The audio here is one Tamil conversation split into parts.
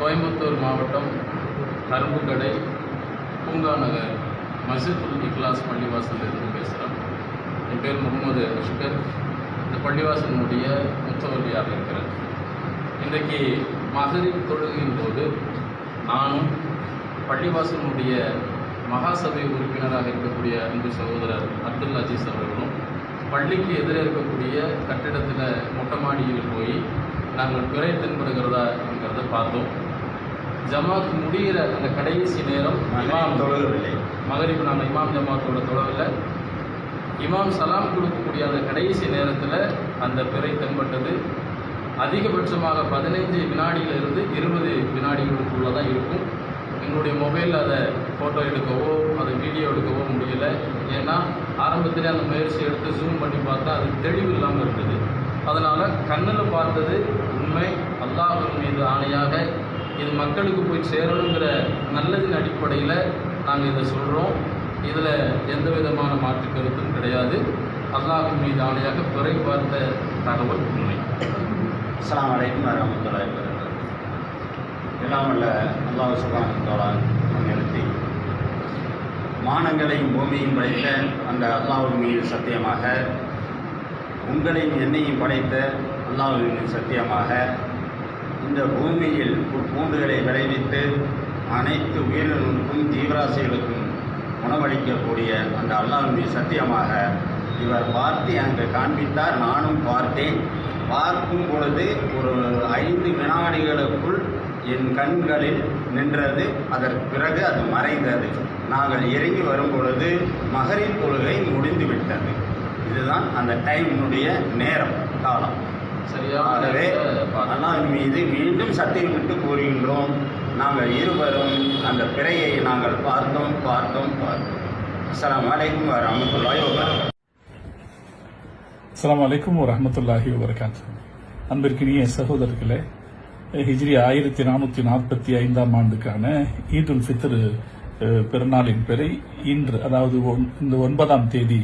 கோயம்புத்தூர் மாவட்டம் கரும்புக்கடை பூங்கா நகர் மஸ்ஜிதுல் இக்லாஸ் பள்ளிவாசலிருந்து பேசுகிறேன். என் பேர் முகமது அஷ்கர். இந்த பள்ளிவாசலினுடைய முத்தவல்லியாக இருக்கிறேன். இன்றைக்கு மகரிப் தொழுகையின் போது நானும் பள்ளிவாசலினுடைய மகாசபை உறுப்பினராக இருக்கக்கூடிய அன்பு சகோதரர் அப்துல் அஜீஸ் அவர்களும் பள்ளிக்கு எதிரே இருக்கக்கூடிய கட்டிடத்தில் மொட்டை மாடியில் போய் நாங்கள் பிறை தென்படுகிறதா என்கிறத பார்த்தோம். ஜமாத் முடிகிற அந்த கடைசி நேரம் இமாம் தொழவில்லை. மகரிப் நாங்கள் இமாம் ஜமாத்தோட தொழவில்லை. இமாம் சலாம் கொடுக்கக்கூடிய அந்த கடைசி நேரத்தில் அந்த பிறை தென்பட்டது. அதிகபட்சமாக 15 வினாடியிலிருந்து 20 வினாடிகளுக்குள்ளே தான் இருக்கும். எங்களுடைய மொபைலில் அதை ஃபோட்டோ எடுக்கவோ அதை வீடியோ எடுக்கவோ முடியலை. ஏன்னா ஆரம்பத்திலே அந்த முயற்சி எடுத்து ஜூம் பண்ணி பார்த்தா அது தெளிவு இல்லாமல் இருக்குது. அதனால் கண்ணில் பார்த்தது உண்மை. அல்லாஹ்வின் மீது ஆணையாக இது மக்களுக்கு போய் சேரணுங்கிற நல்லதின் அடிப்படையில் நாங்கள் இதை சொல்கிறோம். இதில் எந்த விதமான மாற்று கருத்தும் கிடையாது. அல்லாஹ்வின் மீது ஆணையாக பிறை பார்த்த தகவல் உண்மை. அஸ்ஸலாமு அலைக்கும் வரஹ்மத்துல்லாஹி வபரகாத்துஹு. எல்லாம் வல்ல அல்லாஹ் சுப்ஹானஹு வ தஆலா நிறுத்தி வானங்களையும் பூமியையும் படைத்த அந்த அல்லாஹ்வின் மீது சத்தியமாக, உங்களையும் என்னையும் படைத்த அல்லாஹ்வின் மீது சத்தியமாக, இந்த பூமியில் பூண்டுகளை விளைவித்து அனைத்து உயிரினங்களுக்கும் ஜீவராசிகளுக்கும் உணவளிக்கக்கூடிய அந்த அல்லாஹ்வின் மீது சத்தியமாக, இவர் பார்த்து எனக்கு காண்பித்தார், நானும் பார்த்தேன். பார்க்கும் பொழுது ஒரு 5 வினாடிகளுக்குள் என் கண்களில் நின்றது. அதற்கு பிறகு அது மறைந்தது. நாங்கள் இறங்கி வரும் பொழுது மகரிப் தொழுகை முடிந்து விட்டது. இதுதான் அந்த டைமுடைய நேரம், காலம். சரியாகவே அல்லாஹ்வின் மீது மீண்டும் சத்தியமிட்டு கூறுகின்றோம், நாங்கள் இருவரும் அந்த பிறையை நாங்கள் பார்த்தோம். அஸ்ஸலாமு அலைக்கும் வரஹ்மத்துல்லாஹி வபரகாத்துஹு. அஸ்ஸலாமு அலைக்கும் வரஹ்மத்துல்லாஹி வபரகாத்துஹு. அன்பிற்கினிய சகோதரர்களே, ஹிஜ்ரி 1445 ஆண்டுக்கான ஈதுல் ஃபித்ர் பெருநாளின் பிறை இன்று, அதாவது இந்த 9ஆம் தேதி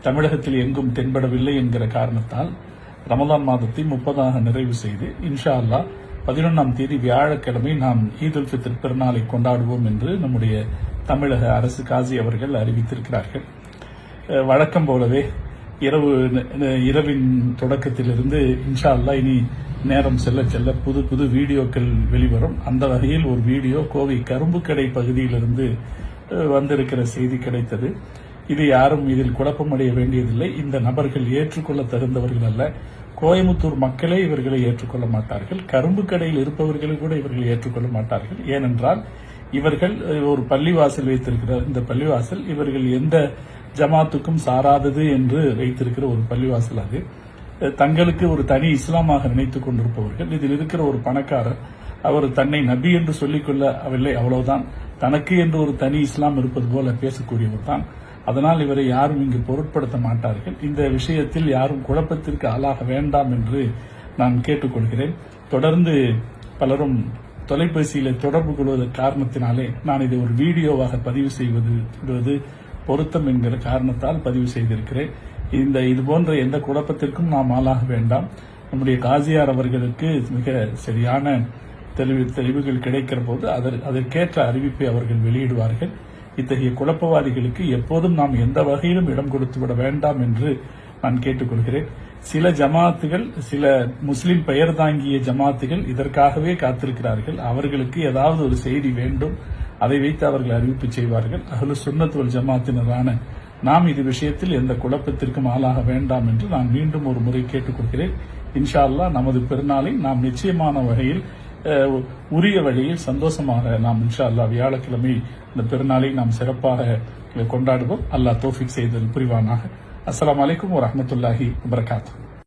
தமிழகத்தில் எங்கும் தென்படவில்லை என்கிற காரணத்தால் ரமலான் மாதத்தை 30ஆக நிறைவு செய்து இன்ஷா அல்லாஹ் 11ஆம் தேதி வியாழக்கிழமை நாம் ஈதுல் ஃபித்ர் பெருநாளை கொண்டாடுவோம் என்று நம்முடைய தமிழக அரசு காசி அவர்கள் அறிவித்திருக்கிறார்கள். வழக்கம் போலவே இரவின் தொடக்கத்திலிருந்து இன்ஷா அல்லாஹ் இனி நேரம் செல்ல புது வீடியோக்கள் வெளிவரும். அந்த வகையில் ஒரு வீடியோ கோவை கரும்புக்கடை பகுதியிலிருந்து வந்திருக்கிற செய்தி கிடைத்தது. இது யாரும் இதில் குழப்பமடைய வேண்டியதில்லை. இந்த நபர்கள் ஏற்றுக்கொள்ள தகுந்தவர்கள் அல்ல. கோயமுத்தூர் மக்களே இவர்களை ஏற்றுக்கொள்ள மாட்டார்கள். கரும்புக்கடையில் இருப்பவர்களை கூட இவர்கள் ஏற்றுக்கொள்ள மாட்டார்கள். ஏனென்றால் இவர்கள் ஒரு பள்ளிவாசல் வைத்திருக்கிறார். இந்த பள்ளிவாசல் இவர்கள் எந்த ஜமாத்துக்கும் சாராதது என்று வைத்திருக்கிற ஒரு பள்ளிவாசல். அது தங்களுக்கு ஒரு தனி இஸ்லாமாக நினைத்துக் கொண்டிருப்பவர்கள். இதில் இருக்கிற ஒரு பணக்காரர், அவர் தன்னை நபி என்று சொல்லிக் கொள்ளவில்லை, அவ்வளவுதான். தனக்கு என்று ஒரு தனி இஸ்லாம் இருப்பது போல பேசக்கூடியவர் தான். அதனால் இவரை யாரும் இங்கு பொருட்படுத்த மாட்டார்கள். இந்த விஷயத்தில் யாரும் குழப்பத்திற்கு ஆளாக வேண்டாம் என்று நான் கேட்டுக்கொள்கிறேன். தொடர்ந்து பலரும் தொலைபேசியில் தொடர்பு கொள்வதன் காரணத்தினாலே நான் இதை ஒரு வீடியோவாக பதிவு செய்வது பொருத்தம் என்கிற காரணத்தால் பதிவு செய்திருக்கிறேன். இது போன்ற எந்த குழப்பத்திற்கும் நாம் ஆளாக வேண்டாம். நம்முடைய காசியார் அவர்களுக்கு மிக சரியான தெளிவுகள் கிடைக்கிற போது அதற்கேற்ற அறிவிப்பை அவர்கள் வெளியிடுவார்கள். இத்தகைய குழப்பவாதிகளுக்கு எப்போதும் நாம் எந்த வகையிலும் இடம் கொடுத்து விட வேண்டாம் என்று நான் கேட்டுக்கொள்கிறேன். சில ஜமாத்துகள், சில முஸ்லிம் பெயர் தாங்கிய ஜமாத்துகள் இதற்காகவே காத்திருக்கிறார்கள். அவர்களுக்கு ஏதாவது ஒரு செய்தி வேண்டும், அதை வைத்து அவர்கள் அறிவிப்பு செய்வார்கள். அஹ்லு சுன்னத் வல் ஜமாத்தினரான நாம் இது விஷயத்தில் எந்த குழப்பத்திற்கும் ஆளாக வேண்டாம் என்று நான் மீண்டும் ஒரு முறை கேட்டுக்கொள்கிறேன். இன்ஷா அல்லாஹ் நமது பெருநாளை நாம் நிச்சயமான வகையில் உரிய வழியில் சந்தோஷமாக நாம் இன்ஷா அல்லாஹ் வியாழக்கிழமை இந்த பெருநாளை நாம் சிறப்பாக கொண்டாடுவோம். அல்லாஹ் தௌஃபீக் செய்தல் புரிவானாக. அஸ்ஸலாமு அலைக்கும் வரஹ்மத்துல்லாஹி வபரகாத்துஹு.